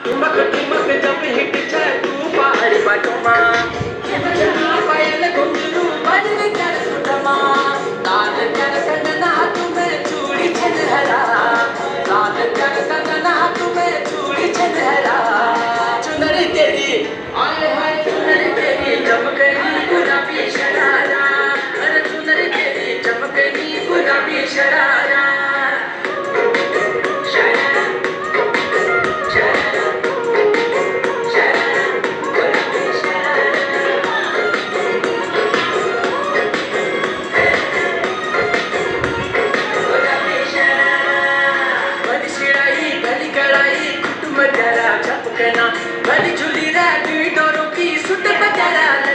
ठुमक ठुमक जब हिट छे तू पहाड़ी बाटोमा पायल घुंघरू बजन कर सुरमा लाल कर कंगना तुम्हें चूड़ी छनहरा लाल कर कंगना तुम्हें चूड़ी छनहरा चुनरी तेरी आए हाय चुनरी तेरी चमकनी गुलाबी शरारा अरे चुनरी तेरी चमकनी गुलाबी शरारा भली झूली रे डोरों की सुट बजारा